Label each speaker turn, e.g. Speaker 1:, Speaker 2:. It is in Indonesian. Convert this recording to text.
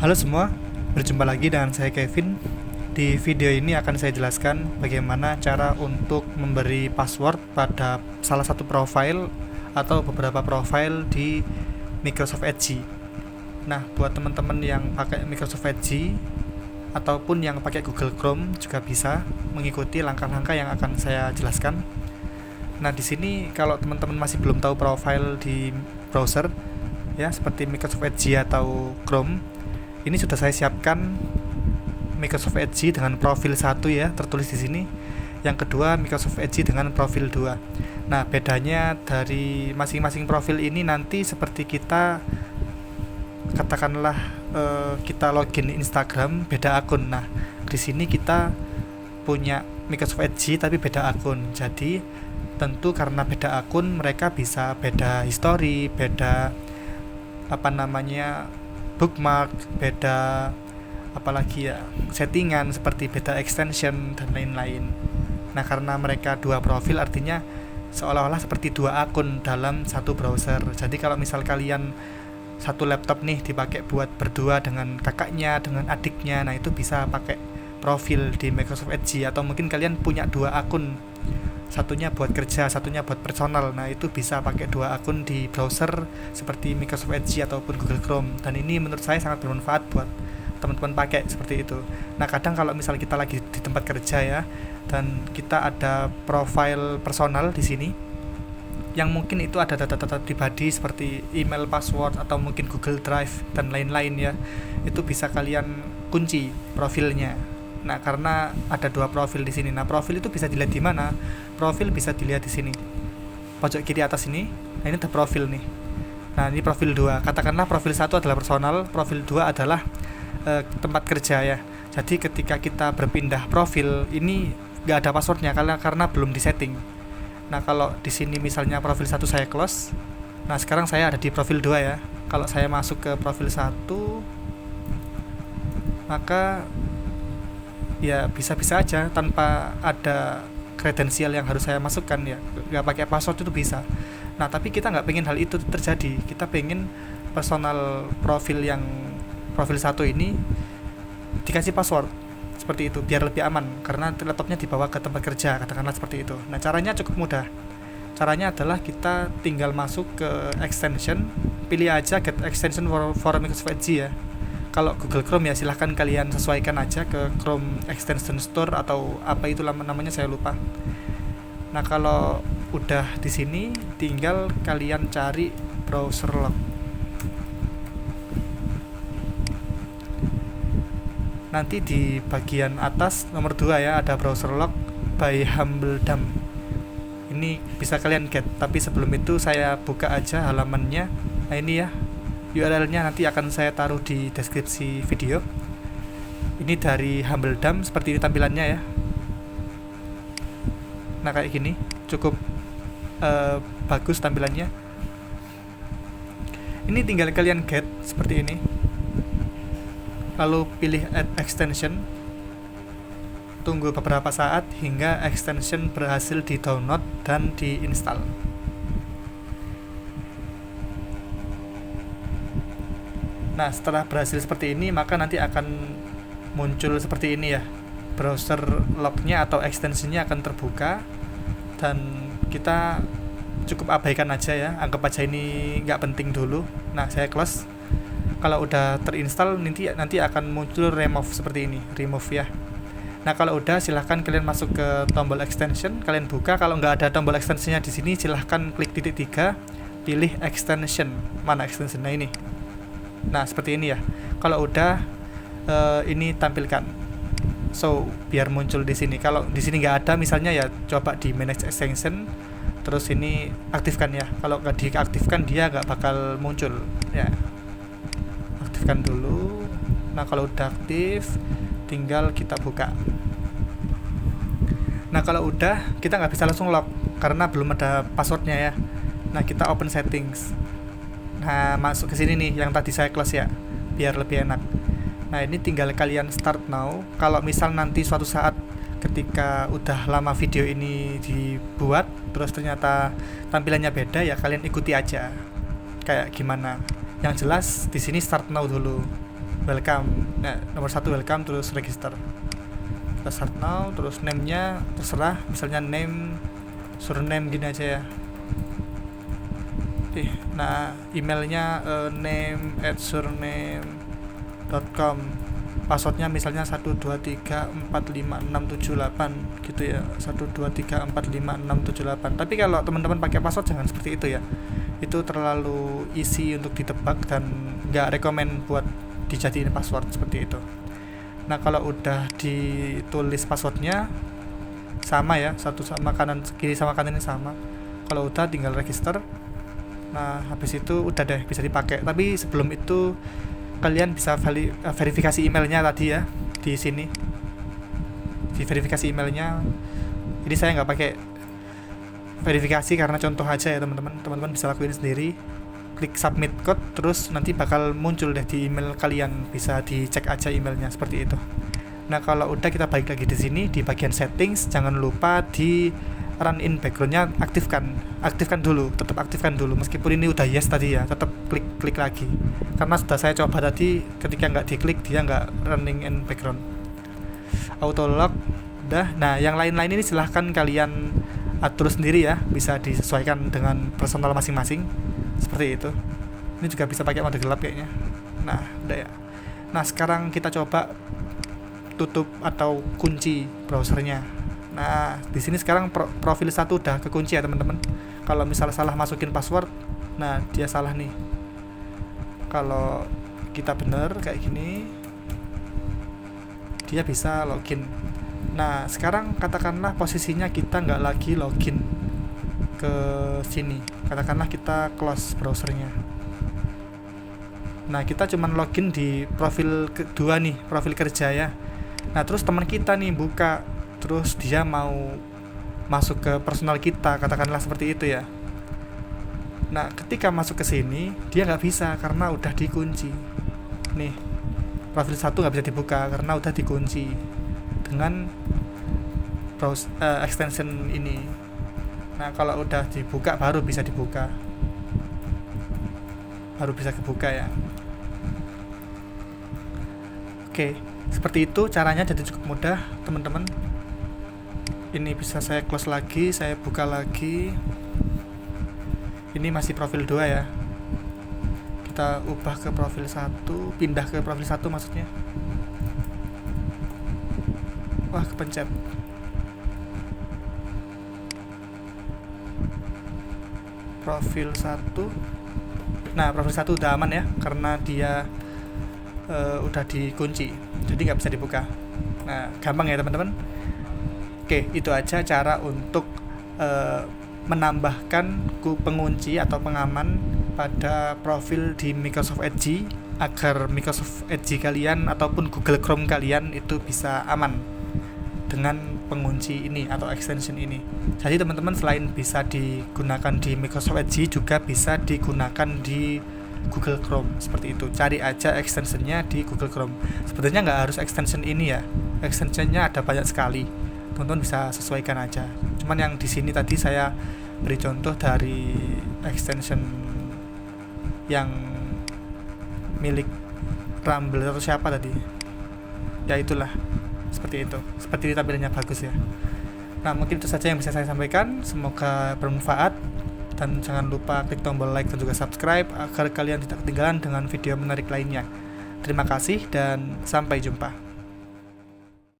Speaker 1: Halo semua, berjumpa lagi dengan saya Kevin. Di video ini akan saya jelaskan bagaimana cara untuk memberi password pada salah satu profile atau beberapa profile di Microsoft Edge. Nah, buat teman-teman yang pakai Microsoft Edge ataupun yang pakai Google Chrome juga bisa mengikuti langkah-langkah yang akan saya jelaskan. Nah, di sini kalau teman-teman masih belum tahu profile di browser ya seperti Microsoft Edge atau Chrome, ini sudah saya siapkan Microsoft Edge dengan profil 1 ya, tertulis di sini. Yang kedua Microsoft Edge dengan profil 2. Nah, bedanya dari masing-masing profil ini nanti seperti kita katakanlah kita login Instagram beda akun. Nah, di sini kita punya Microsoft Edge tapi beda akun. Jadi, tentu karena beda akun mereka bisa beda history, beda bookmark, beda apalagi ya settingan seperti beda extension dan lain-lain. Nah, karena mereka dua profil artinya seolah-olah seperti dua akun dalam satu browser. Jadi kalau misal kalian satu laptop nih dipakai buat berdua dengan kakaknya, dengan adiknya, nah itu bisa pakai profil di Microsoft Edge. Atau mungkin kalian punya dua akun, satunya buat kerja, satunya buat personal. Nah, itu bisa pakai dua akun di browser seperti Microsoft Edge ataupun Google Chrome. Dan ini menurut saya sangat bermanfaat buat teman-teman pakai seperti itu. Nah, kadang kalau misal kita lagi di tempat kerja ya, dan kita ada profile personal di sini, yang mungkin itu ada data-data pribadi seperti email, password, atau mungkin Google Drive dan lain-lain ya, itu bisa kalian kunci profilnya. Nah, karena ada dua profil di sini. Nah, profil itu bisa dilihat di mana? Profil bisa dilihat di sini. Pojok kiri atas ini. Nah, ini ada profil nih. Nah, ini profil 2. Katakanlah profil 1 adalah personal, profil 2 adalah tempat kerja ya. Jadi ketika kita berpindah profil, ini enggak ada passwordnya karena belum disetting. Nah, kalau di sini misalnya profil 1 saya close. Nah, sekarang saya ada di profil 2 ya. Kalau saya masuk ke profil 1, maka ya bisa-bisa aja tanpa ada kredensial yang harus saya masukkan ya, nggak pakai password itu bisa. Nah, tapi kita nggak pengen hal itu terjadi. Kita pengen personal profil 1 ini dikasih password seperti itu biar lebih aman, karena laptopnya dibawa ke tempat kerja, katakanlah seperti itu. Nah, caranya cukup mudah. Caranya adalah kita tinggal masuk ke extension, pilih aja get extension for Microsoft Edge ya. Kalau Google Chrome ya silahkan kalian sesuaikan aja ke Chrome Extension Store atau apa itu namanya, saya lupa. Nah, kalau udah di sini tinggal kalian cari browser log. Nanti di bagian atas nomor 2 ya ada browser log by Humbledump. Ini bisa kalian get, tapi sebelum itu saya buka aja halamannya. Nah, ini ya URL-nya nanti akan saya taruh di deskripsi video. Ini dari Humbledump, seperti ini tampilannya ya. Nah, kayak gini, cukup bagus tampilannya. Ini tinggal kalian get seperti ini. Lalu pilih add extension. Tunggu beberapa saat hingga extension berhasil di-download dan diinstal. Nah, setelah berhasil seperti ini, maka nanti akan muncul seperti ini ya. Browser lognya atau extensionnya akan terbuka, dan kita cukup abaikan aja ya. Anggap aja ini nggak penting dulu. Nah, saya close. Kalau udah terinstall, nanti akan muncul remove seperti ini, remove ya. Nah, kalau udah silahkan kalian masuk ke tombol extension, kalian buka. Kalau nggak ada tombol extensionnya di sini, silahkan klik titik 3, pilih extension. Mana extension? Nah, ini. Nah, seperti ini ya. Kalau udah ini tampilkan. So, biar muncul di sini. Kalau di sini nggak ada misalnya ya, coba di manage extension. Terus ini aktifkan ya. Kalau nggak diaktifkan dia nggak bakal muncul ya. Aktifkan dulu. Nah, kalau udah aktif tinggal kita buka. Nah, kalau udah kita nggak bisa langsung log karena belum ada passwordnya ya. Nah, kita open settings. Nah, masuk ke sini nih yang tadi saya close ya, biar lebih enak. Nah, ini tinggal kalian start now. Kalau misal nanti suatu saat ketika udah lama video ini dibuat terus ternyata tampilannya beda, ya kalian ikuti aja kayak gimana. Yang jelas di sini start now dulu. welcome, nomor 1 welcome, terus register. Kita start now, terus name-nya terserah, misalnya name, surname gini aja ya. Nah emailnya name@surname.com, passwordnya misalnya 123456778 gitu ya, 123456778. Tapi kalau teman-teman pakai password jangan seperti itu ya, itu terlalu easy untuk ditebak dan nggak rekomen buat dijadiin password seperti itu. Nah kalau udah ditulis passwordnya sama ya, satu sama kanan, kiri sama kanan ini sama, kalau udah tinggal register. Nah habis itu udah deh bisa dipakai. Tapi sebelum itu kalian bisa verifikasi emailnya tadi ya, di sini di verifikasi emailnya. Jadi saya nggak pakai verifikasi karena contoh aja ya teman-teman bisa lakuin sendiri. Klik submit code, terus nanti bakal muncul deh di email kalian, bisa dicek aja emailnya seperti itu. Nah kalau udah, kita balik lagi di sini di bagian settings, jangan lupa di run in backgroundnya aktifkan dulu, tetap aktifkan dulu meskipun ini udah yes tadi ya, tetap klik lagi karena sudah saya coba tadi, ketika nggak diklik dia nggak running in background. Auto lock udah. Nah yang lain-lain ini silahkan kalian atur sendiri ya, bisa disesuaikan dengan personal masing-masing seperti itu. Ini juga bisa pakai mode gelap kayaknya. Nah udah ya. Nah sekarang kita coba tutup atau kunci browsernya. Nah di sini sekarang profil 1 udah kekunci ya teman-teman. Kalau misalnya salah masukin password, nah dia salah nih. Kalau kita bener kayak gini, dia bisa login. Nah sekarang katakanlah posisinya kita nggak lagi login ke sini, katakanlah kita close browsernya. Nah kita cuman login di profil kedua nih, profil kerja ya. Nah terus teman kita nih buka, terus dia mau masuk ke personal kita, katakanlah seperti itu ya. Nah ketika masuk ke sini dia nggak bisa karena udah dikunci nih, profil 1 nggak bisa dibuka karena udah dikunci dengan extension ini. Nah kalau udah dibuka baru bisa dibuka, baru bisa kebuka ya. Oke, seperti itu caranya, jadi cukup mudah teman-teman. Ini bisa saya close lagi, saya buka lagi. Ini masih profil 2 ya. Kita ubah ke profil 1, pindah ke profil 1 maksudnya. Wah, kepencet. Profil 1. Nah, profil 1 udah aman ya, karena dia udah dikunci, jadi nggak bisa dibuka. Nah, gampang ya teman-teman. Oke, itu aja cara untuk menambahkan pengunci atau pengaman pada profil di Microsoft Edge, agar Microsoft Edge kalian ataupun Google Chrome kalian itu bisa aman dengan pengunci ini atau extension ini. Jadi teman-teman selain bisa digunakan di Microsoft Edge, juga bisa digunakan di Google Chrome seperti itu. Cari aja extensionnya di Google Chrome. Sebenarnya nggak harus extension ini ya, extensionnya ada banyak sekali, teman-teman bisa sesuaikan aja. Cuman yang di sini tadi saya beri contoh dari extension yang milik Rumble atau siapa tadi ya, itulah seperti itu, seperti tampilannya bagus ya. Nah mungkin itu saja yang bisa saya sampaikan, semoga bermanfaat. Dan jangan lupa klik tombol like dan juga subscribe agar kalian tidak ketinggalan dengan video menarik lainnya. Terima kasih dan sampai jumpa.